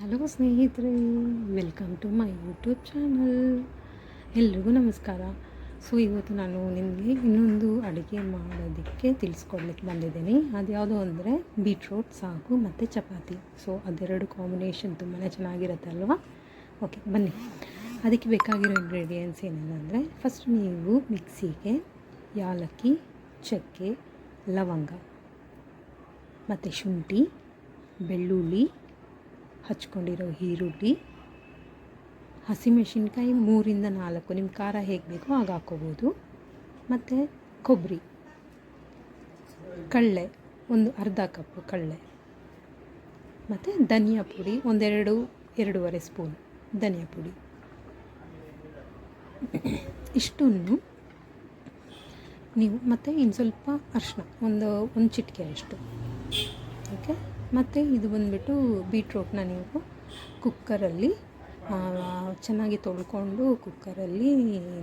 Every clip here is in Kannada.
ಹಲೋ ಸ್ನೇಹಿತರೆ, welcome to my YouTube channel. ಎಲ್ರಿಗೂ ನಮಸ್ಕಾರ. ಸೊ ಇವತ್ತು ನಾನು ನಿಮಗೆ ಇನ್ನೊಂದು ಅಡುಗೆ ಮಾಡೋದಕ್ಕೆ ತಿಳಿಸ್ಕೊಡ್ಲಿಕ್ಕೆ ಬಂದಿದ್ದೀನಿ. ಅದು ಯಾವುದು ಅಂದರೆ ಬೀಟ್ರೋಟ್ ಸಾಗು ಮತ್ತು ಚಪಾತಿ. ಸೊ ಅದೆರಡು ಕಾಂಬಿನೇಷನ್ ತುಂಬಾ ಚೆನ್ನಾಗಿರುತ್ತೆ ಅಲ್ವಾ? ಓಕೆ, ಬನ್ನಿ. ಅದಕ್ಕೆ ಬೇಕಾಗಿರೋ ಇಂಗ್ರೀಡಿಯೆಂಟ್ಸ್ ಏನೇನೆಂದರೆ, ಫಸ್ಟ್ ನೀವು ಮಿಕ್ಸಿಗೆ ಯಾಲಕ್ಕಿ, ಚಕ್ಕೆ, ಲವಂಗ ಮತ್ತು ಶುಂಠಿ, ಬೆಳ್ಳುಳ್ಳಿ, ಹಚ್ಕೊಂಡಿರೋ ಈರುಳ್ಳಿ, ಹಸಿಮೆಣಸಿನ್ಕಾಯಿ 3ರಿಂದ 4, ನಿಮ್ಮ ಖಾರ ಹೇಗೆ ಬೇಕೋ ಆಗ ಹಾಕ್ಕೋಬೋದು, ಮತ್ತು ಕೊಬ್ಬರಿ, ಕಡಲೆ ಒಂದು ಅರ್ಧ ಕಪ್ಪು ಕಡಲೆ, ಮತ್ತು ಧನಿಯಾ ಪುಡಿ ಎರಡೂವರೆ ಸ್ಪೂನ್ ಧನಿಯಾ ಪುಡಿ. ಇಷ್ಟನ್ನು ನೀವು ಮತ್ತು ಇನ್ನು ಸ್ವಲ್ಪ ಅರಿಶಿನ ಒಂದು ಚಿಟಿಕೆ ಅಷ್ಟು. ಓಕೆ, ಮತ್ತು ಇದು ಬಂದುಬಿಟ್ಟು ಬೀಟ್ರೋಟ್ನ ನೀವು ಕುಕ್ಕರಲ್ಲಿ ಚೆನ್ನಾಗಿ ತೊಳ್ಕೊಂಡು ಕುಕ್ಕರಲ್ಲಿ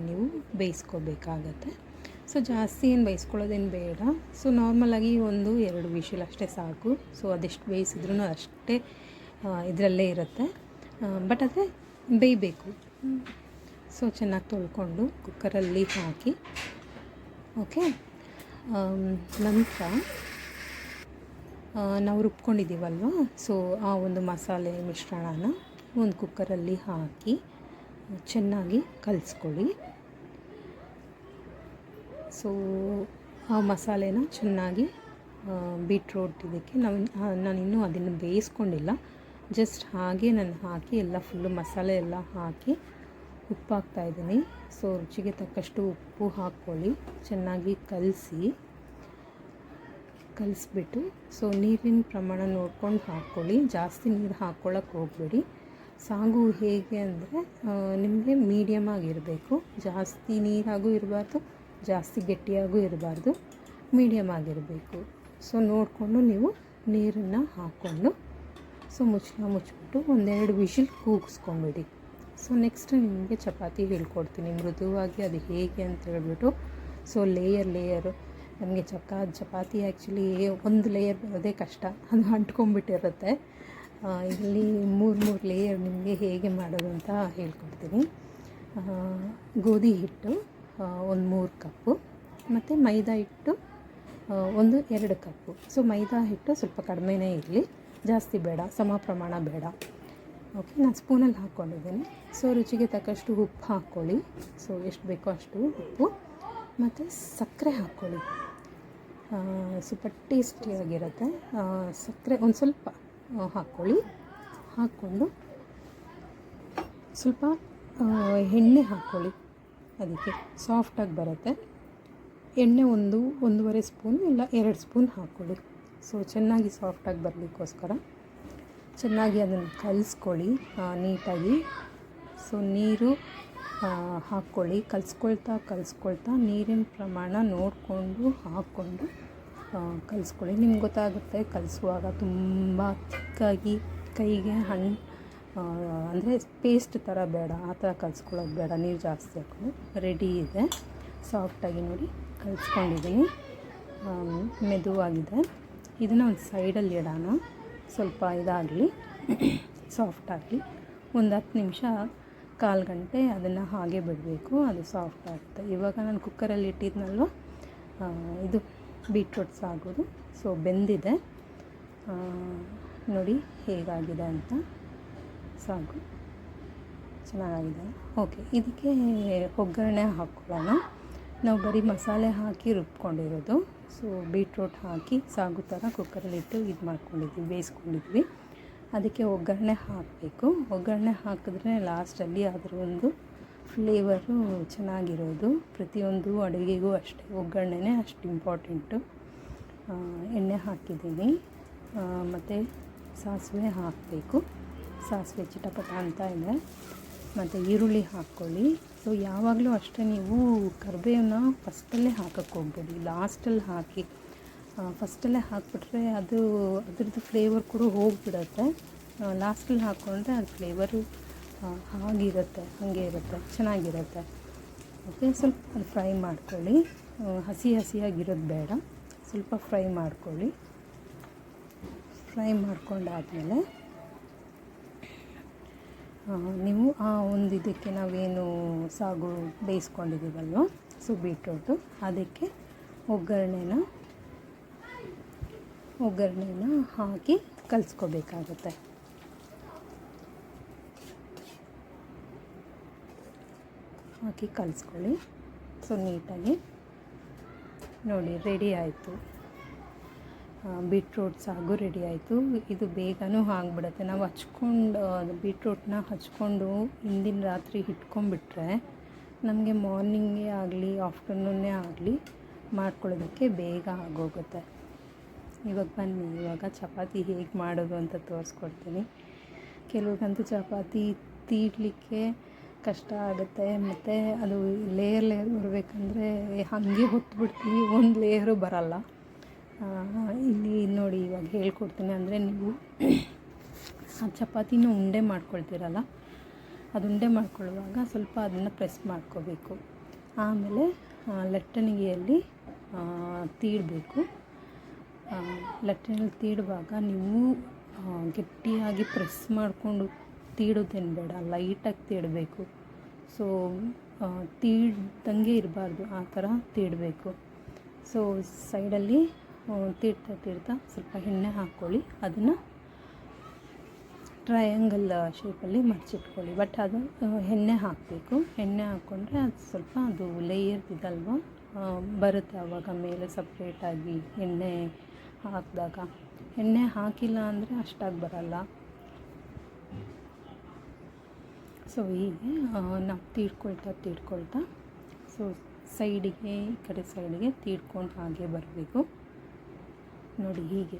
ನೀವು ಬೇಯಿಸ್ಕೋಬೇಕಾಗತ್ತೆ. ಸೊ ಜಾಸ್ತಿ ಏನು ಬೇಯಿಸ್ಕೊಳ್ಳೋದೇನು ಬೇಡ. ಸೊ ನಾರ್ಮಲಾಗಿ 1-2 ವಿಷಲ್ ಅಷ್ಟೇ ಸಾಕು. ಸೊ ಅದೆಷ್ಟು ಬೇಯಿಸಿದ್ರೂ ಅಷ್ಟೇ ಇದರಲ್ಲೇ ಇರುತ್ತೆ, ಬಟ್ ಆದರೆ ಬೇಯಬೇಕು. ಸೊ ಚೆನ್ನಾಗಿ ತೊಳ್ಕೊಂಡು ಕುಕ್ಕರಲ್ಲಿ ಹಾಕಿ. ಓಕೆ, ನಂತರ ನಾವು ರುಬ್ಕೊಂಡಿದ್ದೀವಲ್ವ, ಸೊ ಆ ಒಂದು ಮಸಾಲೆ ಮಿಶ್ರಣನ ಒಂದು ಕುಕ್ಕರಲ್ಲಿ ಹಾಕಿ ಚೆನ್ನಾಗಿ ಕಲಿಸ್ಕೊಳ್ಳಿ. ಸೊ ಆ ಮಸಾಲೆನ ಚೆನ್ನಾಗಿ ಬೀಟ್ರೋಟ್ ಇದಕ್ಕೆ ನಾನಿನ್ನೂ ಅದನ್ನು ಬೇಯಿಸ್ಕೊಂಡಿಲ್ಲ, ಜಸ್ಟ್ ಹಾಗೆ ನಾನು ಹಾಕಿ ಎಲ್ಲ ಫುಲ್ಲು ಮಸಾಲೆ ಎಲ್ಲ ಹಾಕಿ ಉಪ್ಪು ಹಾಕ್ತಾಯಿದ್ದೀನಿ. ಸೊ ರುಚಿಗೆ ತಕ್ಕಷ್ಟು ಉಪ್ಪು ಹಾಕ್ಕೊಳ್ಳಿ, ಚೆನ್ನಾಗಿ ಕಲಿಸ್ಬಿಟ್ಟು ಸೊ ನೀರಿನ ಪ್ರಮಾಣ ನೋಡ್ಕೊಂಡು ಹಾಕ್ಕೊಳ್ಳಿ. ಜಾಸ್ತಿ ನೀರು ಹಾಕ್ಕೊಳ್ಳೋಕೆ ಹೋಗಬೇಡಿ. ಸಾಗು ಹೇಗೆ ಅಂದರೆ ನಿಮಗೆ ಮೀಡಿಯಮ್ ಆಗಿರಬೇಕು, ಜಾಸ್ತಿ ನೀರಾಗೂ ಇರಬಾರ್ದು, ಜಾಸ್ತಿ ಗಟ್ಟಿಯಾಗೂ ಇರಬಾರ್ದು, ಮೀಡಿಯಮ್ ಆಗಿರಬೇಕು. ಸೊ ನೋಡಿಕೊಂಡು ನೀವು ನೀರನ್ನು ಹಾಕ್ಕೊಂಡು ಸೊ ಮುಚ್ಚಿಬಿಟ್ಟು 1-2 ವಿಷಲ್ ಕೂಗಿಸ್ಕೊಂಬಿಡಿ. ಸೊ ನೆಕ್ಸ್ಟ್ ನಿಮಗೆ ಚಪಾತಿ ಹೇಳ್ಕೊಡ್ತೀನಿ ಮೃದುವಾಗಿ ಅದು ಹೇಗೆ ಅಂತ ಹೇಳ್ಬಿಟ್ಟು. ಸೊ ಲೇಯರು ನಮಗೆ ಚಪಾತಿ ಆ್ಯಕ್ಚುಲಿ ಒಂದು ಲೇಯರ್ ಬರೋದೇ ಕಷ್ಟ, ಅದು ಅಂಟ್ಕೊಂಡ್ಬಿಟ್ಟಿರುತ್ತೆ. ಇಲ್ಲಿ 3 ಲೇಯರ್ ನಿಮಗೆ ಹೇಗೆ ಮಾಡೋದು ಅಂತ ಹೇಳ್ಕೊಡ್ತೀನಿ. ಗೋಧಿ ಹಿಟ್ಟು 3 ಕಪ್ಪು, ಮತ್ತು ಮೈದಾ ಹಿಟ್ಟು 2 ಕಪ್ಪು. ಸೊ ಮೈದಾ ಹಿಟ್ಟು ಸ್ವಲ್ಪ ಕಡಿಮೆನೇ ಇರಲಿ, ಜಾಸ್ತಿ ಬೇಡ, ಸಮ ಪ್ರಮಾಣ ಬೇಡ. ಓಕೆ, ನಾನು ಸ್ಪೂನಲ್ಲಿ ಹಾಕ್ಕೊಂಡಿದ್ದೀನಿ. ಸೊ ರುಚಿಗೆ ತಕ್ಕಷ್ಟು ಉಪ್ಪು ಹಾಕ್ಕೊಳ್ಳಿ. ಸೊ ಎಷ್ಟು ಬೇಕೋ ಅಷ್ಟು ಉಪ್ಪು, ಮತ್ತು ಸಕ್ಕರೆ ಹಾಕ್ಕೊಳ್ಳಿ. ಸ್ವಲ್ಪ ಟೇಸ್ಟಿಯಾಗಿರುತ್ತೆ. ಸಕ್ಕರೆ ಒಂದು ಸ್ವಲ್ಪ ಹಾಕ್ಕೊಳ್ಳಿ. ಹಾಕ್ಕೊಂಡು ಸ್ವಲ್ಪ ಎಣ್ಣೆ ಹಾಕ್ಕೊಳ್ಳಿ, ಅದಕ್ಕೆ ಸಾಫ್ಟಾಗಿ ಬರುತ್ತೆ. ಎಣ್ಣೆ 1-1.5 ಸ್ಪೂನ್ ಇಲ್ಲ 2 ಸ್ಪೂನ್ ಹಾಕ್ಕೊಳ್ಳಿ. ಸೊ ಚೆನ್ನಾಗಿ ಸಾಫ್ಟಾಗಿ ಬರಲಿಕ್ಕೋಸ್ಕರ ಚೆನ್ನಾಗಿ ಅದನ್ನು ಕಲಿಸ್ಕೊಳ್ಳಿ ನೀಟಾಗಿ. ಸೊ ನೀರು ಹಾಕ್ಕೊಳ್ಳಿ, ಕಲಿಸ್ಕೊಳ್ತಾ ನೀರಿನ ಪ್ರಮಾಣ ನೋಡಿಕೊಂಡು ಹಾಕ್ಕೊಂಡು ಕಲಿಸ್ಕೊಳ್ಳಿ. ನಿಮ್ಗೆ ಗೊತ್ತಾಗುತ್ತೆ ಕಲಿಸುವಾಗ ತುಂಬ ತಿಕ್ಕಾಗಿ ಕೈಗೆ ಅಂದರೆ ಪೇಸ್ಟ್ ಥರ ಬೇಡ, ಆ ಥರ ಕಲಿಸ್ಕೊಳ್ಳೋದು ಬೇಡ, ನೀರು ಜಾಸ್ತಿ ಹಾಕ್ಕೊಂಡು. ರೆಡಿ ಇದೆ, ಸಾಫ್ಟಾಗಿ ನೋಡಿ ಕಲಿಸ್ಕೊಂಡಿದ್ದೀನಿ, ಮೆದುವಾಗಿದೆ. ಇದನ್ನು ಒಂದು ಸೈಡಲ್ಲಿ ಇಡೋಣ, ಸ್ವಲ್ಪ ಇದಾಗಲಿ, ಸಾಫ್ಟಾಗಲಿ. ಒಂದು 10 ನಿಮಿಷ 1/4 ಗಂಟೆ ಅದನ್ನು ಹಾಗೆ ಬಿಡಬೇಕು, ಅದು ಸಾಫ್ಟ್ ಆಗುತ್ತೆ. ಇವಾಗ ನಾನು ಕುಕ್ಕರಲ್ಲಿ ಇಟ್ಟಿದ್ನಲ್ವ, ಇದು ಬೀಟ್ರೋಟ್ ಸಾಗೋದು. ಸೊ ಬೆಂದಿದೆ, ನೋಡಿ ಹೇಗಾಗಿದೆ ಅಂತ. ಸಾಗು ಚೆನ್ನಾಗಿದೆ. ಓಕೆ, ಇದಕ್ಕೆ ಒಗ್ಗರಣೆ ಹಾಕ್ಕೊಳ್ಳೋಣ. ನಾವು ಬರೀ ಮಸಾಲೆ ಹಾಕಿ ರುಬ್ಕೊಂಡಿರೋದು. ಸೊ ಬೀಟ್ರೋಟ್ ಹಾಕಿ ಸಾಗು ಥರ ಕುಕ್ಕರಲ್ಲಿಟ್ಟು ಬೇಯಿಸ್ಕೊಂಡಿದ್ವಿ. ಅದಕ್ಕೆ ಒಗ್ಗರಣೆ ಹಾಕಬೇಕು. ಒಗ್ಗರಣೆ ಹಾಕಿದ್ರೆ ಲಾಸ್ಟಲ್ಲಿ ಅದರ ಒಂದು ಫ್ಲೇವರು ಚೆನ್ನಾಗಿರೋದು. ಪ್ರತಿಯೊಂದು ಅಡುಗೆಗೂ ಅಷ್ಟೇ ಒಗ್ಗರಣೆನೇ ಅಷ್ಟು ಇಂಪಾರ್ಟೆಂಟು. ಎಣ್ಣೆ ಹಾಕಿದ್ದೀನಿ, ಮತ್ತು ಸಾಸಿವೆ ಹಾಕಬೇಕು. ಸಾಸಿವೆ ಚಿಟಪಟ ಅಂತ ಇದೆ. ಮತ್ತು ಈರುಳ್ಳಿ ಹಾಕ್ಕೊಳ್ಳಿ. ಸೊ ಯಾವಾಗಲೂ ಅಷ್ಟೇ ನೀವು ಕರಿಬೇವನ್ನ ಫಸ್ಟಲ್ಲೇ ಹಾಕಕ್ಕೆ ಹೋಗ್ಬೇಡಿ, ಲಾಸ್ಟಲ್ಲಿ ಹಾಕಿ. ಫಸ್ಟಲ್ಲೇ ಹಾಕಿಬಿಟ್ರೆ ಅದ್ರದ್ದು ಫ್ಲೇವರ್ ಕೂಡ ಹೋಗಿಬಿಡುತ್ತೆ. ಲಾಸ್ಟಲ್ಲಿ ಹಾಕ್ಕೊಂಡ್ರೆ ಅದು ಫ್ಲೇವರು ಹಾಗೆ ಇರುತ್ತೆ, ಚೆನ್ನಾಗಿರುತ್ತೆ. ಓಕೆ, ಸ್ವಲ್ಪ ಅದು ಫ್ರೈ ಮಾಡ್ಕೊಳ್ಳಿ. ಹಸಿಯಾಗಿರೋದು ಬೇಡ, ಸ್ವಲ್ಪ ಫ್ರೈ ಮಾಡ್ಕೊಳ್ಳಿ. ಫ್ರೈ ಮಾಡ್ಕೊಂಡಾದಮೇಲೆ ನೀವು ಆ ಒಂದು ಇದಕ್ಕೆ ನಾವೇನು ಸಾಗು ಬೇಯಿಸ್ಕೊಂಡಿದ್ದೀವಲ್ವ, ಸೊ ಬೀಟ್ರೋಟು, ಅದಕ್ಕೆ ಒಗ್ಗರಣೆನ ಹಾಕಿ ಕಲಿಸ್ಕೋಬೇಕಾಗುತ್ತೆ. ಹಾಕಿ ಕಲಿಸ್ಕೊಳ್ಳಿ. ಸೊ ನೀಟಾಗಿ ನೋಡಿ ರೆಡಿ ಆಯಿತು, ಬೀಟ್ರೋಟ್ ಸಾಗು ರೆಡಿ ಆಯಿತು. ಇದು ಬೇಗನೂ ಆಗಿಬಿಡುತ್ತೆ. ನಾವು ಬೀಟ್ರೋಟ್ನ ಹಚ್ಕೊಂಡು ಹಿಂದಿನ ರಾತ್ರಿ ಇಟ್ಕೊಂಡ್ಬಿಟ್ರೆ ನಮಗೆ ಮಾರ್ನಿಂಗೇ ಆಗಲಿ ಆಫ್ಟರ್ನೂನ್ನೇ ಆಗಲಿ ಮಾಡ್ಕೊಳ್ಳೋದಕ್ಕೆ ಬೇಗ ಆಗೋಗುತ್ತೆ. ಇವಾಗ ಬನ್ನಿ, ಇವಾಗ ಚಪಾತಿ ಹೇಗೆ ಮಾಡೋದು ಅಂತ ತೋರಿಸ್ಕೊಡ್ತೀನಿ. ಕೆಲವ್ರಿಗಂತೂ ಚಪಾತಿ ತೀಡಲಿಕ್ಕೆ ಕಷ್ಟ ಆಗುತ್ತೆ, ಮತ್ತು ಅದು ಲೇಯರ್ ಬರಬೇಕಂದ್ರೆ ಹಾಗೆ ಹೊತ್ಬಿಡ್ತೀವಿ, ಒಂದು ಲೇಯರು ಬರಲ್ಲ. ಇಲ್ಲಿ ನೋಡಿ ಇವಾಗ ಹೇಳ್ಕೊಡ್ತೀನಿ. ಅಂದರೆ ನೀವು ಆ ಚಪಾತಿನ ಉಂಡೆ ಮಾಡ್ಕೊಳ್ತೀರಲ್ಲ, ಅದು ಉಂಡೆ ಮಾಡ್ಕೊಳ್ಳುವಾಗ ಸ್ವಲ್ಪ ಅದನ್ನು ಪ್ರೆಸ್ ಮಾಡ್ಕೋಬೇಕು. ಆಮೇಲೆ ಲಟ್ಟಣಿಗೆಯಲ್ಲಿ ತೀಡಬೇಕು. ಲಟ್ಟಣಿಯಲ್ಲಿ ತೀಡುವಾಗ ನೀವು ಗಟ್ಟಿಯಾಗಿ ಪ್ರೆಸ್ ಮಾಡಿಕೊಂಡು ತೀಡೋದೇನು ಬೇಡ, ಲೈಟಾಗಿ ತೀಡಬೇಕು. ಸೊ ತೀಡ್ದಂಗೆ ಇರಬಾರ್ದು, ಆ ಥರ ತೀಡಬೇಕು. ಸೊ ಸೈಡಲ್ಲಿ ತೀಡ್ತಾ ಸ್ವಲ್ಪ ಎಣ್ಣೆ ಹಾಕ್ಕೊಳ್ಳಿ. ಅದನ್ನು ಟ್ರಯಾಂಗಲ್ ಶೇಪಲ್ಲಿ ಮಡಚಿಟ್ಕೊಳ್ಳಿ. ಬಟ್ ಅದು ಎಣ್ಣೆ ಹಾಕಬೇಕು. ಎಣ್ಣೆ ಹಾಕ್ಕೊಂಡ್ರೆ ಅದು ಸ್ವಲ್ಪ ಅದು ಲೇಯರ್ ಇದಲ್ವ ಬರುತ್ತೆ ಆವಾಗ ಮೇಲೆ ಸಪ್ರೇಟಾಗಿ. ಎಣ್ಣೆ ಹಾಕಿದಾಗ, ಎಣ್ಣೆ ಹಾಕಿಲ್ಲ ಅಂದರೆ ಅಷ್ಟಾಗಿ ಬರಲ್ಲ. ಸೊ ಹೀಗೆ ನಾವು ತೀಡ್ಕೊಳ್ತಾ ಸೊ ಸೈಡಿಗೆ, ಈ ಕಡೆ ಸೈಡಿಗೆ ತೀಡ್ಕೊಂಡು ಹಾಗೆ ಬರಬೇಕು. ನೋಡಿ ಹೀಗೆ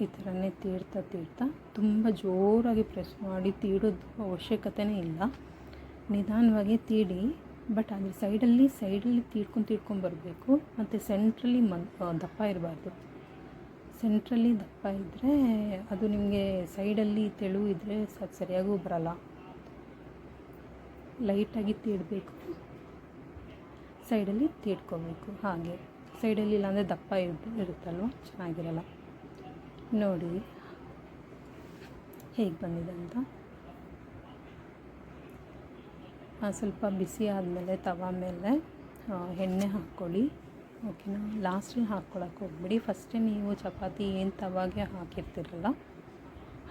ಈ ಥರನೇ ತೀಡ್ತಾ ತುಂಬ ಜೋರಾಗಿ ಪ್ರೆಸ್ ಮಾಡಿ ತೀಡೋದು ಅವಶ್ಯಕತೆಯೇ ಇಲ್ಲ. ನಿಧಾನವಾಗಿ ತೀಡಿ, ಬಟ್ ಅದ್ರ ಸೈಡಲ್ಲಿ ತೀಡ್ಕೊಂಡು ಬರಬೇಕು. ಮತ್ತು ಸೆಂಟ್ರಲ್ಲಿ ದಪ್ಪ ಇರಬಾರ್ದು. ಸೆಂಟ್ರಲ್ಲಿ ದಪ್ಪ ಇದ್ದರೆ ಅದು ನಿಮಗೆ ಸೈಡಲ್ಲಿ ತೆಳು ಇದ್ದರೆ ಸರಿಯಾಗೂ ಬರಲ್ಲ. ಲೈಟಾಗಿ ತೀಡಬೇಕು, ಸೈಡಲ್ಲಿ ತೀಡ್ಕೋಬೇಕು. ಹಾಗೆ ಸೈಡಲ್ಲಿ ಇಲ್ಲಾಂದರೆ ದಪ್ಪ ಇರುತ್ತಲ್ವ, ಚೆನ್ನಾಗಿರಲ್ಲ. ನೋಡಿ ಹೇಗೆ ಬಂದಿದೆ ಅಂತ. ಸ್ವಲ್ಪ ಬಿಸಿ ಆದಮೇಲೆ ತವ ಮೇಲೆ ಎಣ್ಣೆ ಹಾಕ್ಕೊಳ್ಳಿ. ಓಕೆನಾ? ಲಾಸ್ಟಲ್ಲಿ ಹಾಕ್ಕೊಳಕ್ಕೆ ಹೋಗ್ಬಿಡಿ. ಫಸ್ಟೇ ನೀವು ಚಪಾತಿ ಏನು ತವಾಗೆ ಹಾಕಿರ್ತೀರಲ್ಲ,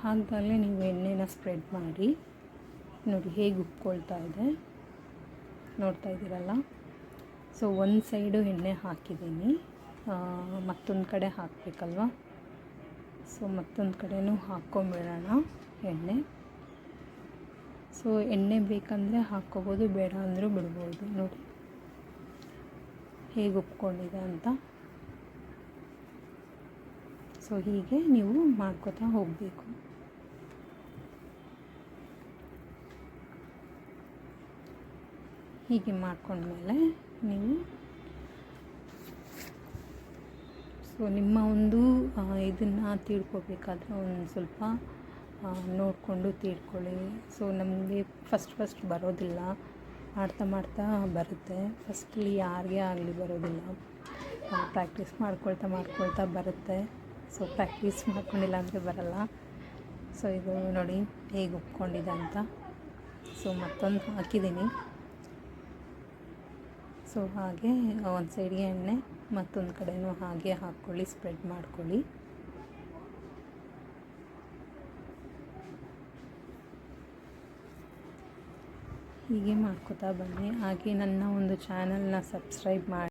ಹಾಗಾಗಲೇ ನೀವು ಎಣ್ಣೆನ ಸ್ಪ್ರೆಡ್ ಮಾಡಿ. ನೋಡಿ ಹೇಗೆ ಉಪ್ಕೊಳ್ತಾ ಇದೆ, ನೋಡ್ತಾ ಇದ್ದೀರಲ್ಲ. ಸೊ ಒಂದು ಸೈಡು ಎಣ್ಣೆ ಹಾಕಿದ್ದೀನಿ, ಮತ್ತೊಂದು ಕಡೆ ಹಾಕಬೇಕಲ್ವ. ಸೊ ಮತ್ತೊಂದು ಕಡೆನೂ ಹಾಕ್ಕೊಂಬಿಡೋಣ ಎಣ್ಣೆ. ಸೊ ಎಣ್ಣೆ ಬೇಕಂದರೆ ಹಾಕ್ಕೋಬೋದು, ಬೇಡ ಅಂದರೂ ಬಿಡ್ಬೋದು. ನೋಡಿ ಹೇಗೆ ಉಪ್ಕೊಂಡಿದೆ ಅಂತ. ಸೊ ಹೀಗೆ ನೀವು ಮಾಡ್ಕೋತಾ ಹೋಗಬೇಕು. ಹೀಗೆ ಮಾಡ್ಕೊಂಡ್ಮೇಲೆ ನೀವು ಸೊ ನಿಮ್ಮ ಒಂದು ಇದನ್ನು ತೀಡ್ಕೋಬೇಕಾದ್ರೆ ಒಂದು ಸ್ವಲ್ಪ ನೋಡಿಕೊಂಡು ತೀಡ್ಕೊಳ್ಳಿ. ಸೊ ನಮಗೆ ಫಸ್ಟ್ ಬರೋದಿಲ್ಲ, ಮಾಡ್ತಾ ಬರುತ್ತೆ. ಫಸ್ಟಲ್ಲಿ ಯಾರಿಗೇ ಆಗಲಿ ಬರೋದಿಲ್ಲ, ಪ್ರಾಕ್ಟೀಸ್ ಮಾಡ್ಕೊಳ್ತಾ ಬರುತ್ತೆ. ಸೊ ಪ್ರಾಕ್ಟೀಸ್ ಮಾಡ್ಕೊಂಡಿಲ್ಲ ಅಂದರೆ ಬರಲ್ಲ. ಸೊ ಇದು ನೋಡಿ ಹೇಗೆ ಉಪ್ಕೊಂಡಿದೆ ಅಂತ. ಸೊ ಮತ್ತೊಂದು ಹಾಕಿದ್ದೀನಿ. ಸೊ ಹಾಗೆ ಒಂದು ಸೈಡ್ಗೆ ಎಣ್ಣೆ, ಮತ್ತೊಂದು ಕಡೆನೂ ಹಾಗೆ ಹಾಕ್ಕೊಳ್ಳಿ, ಸ್ಪ್ರೆಡ್ ಮಾಡ್ಕೊಳ್ಳಿ. ಹೀಗೆ ಮಾಡ್ಕೋತಾ ಬನ್ನಿ. ಹಾಗೆ ನನ್ನ ಒಂದು ಚಾನಲ್ನ ಸಬ್ಸ್ಕ್ರೈಬ್ ಮಾಡಿ.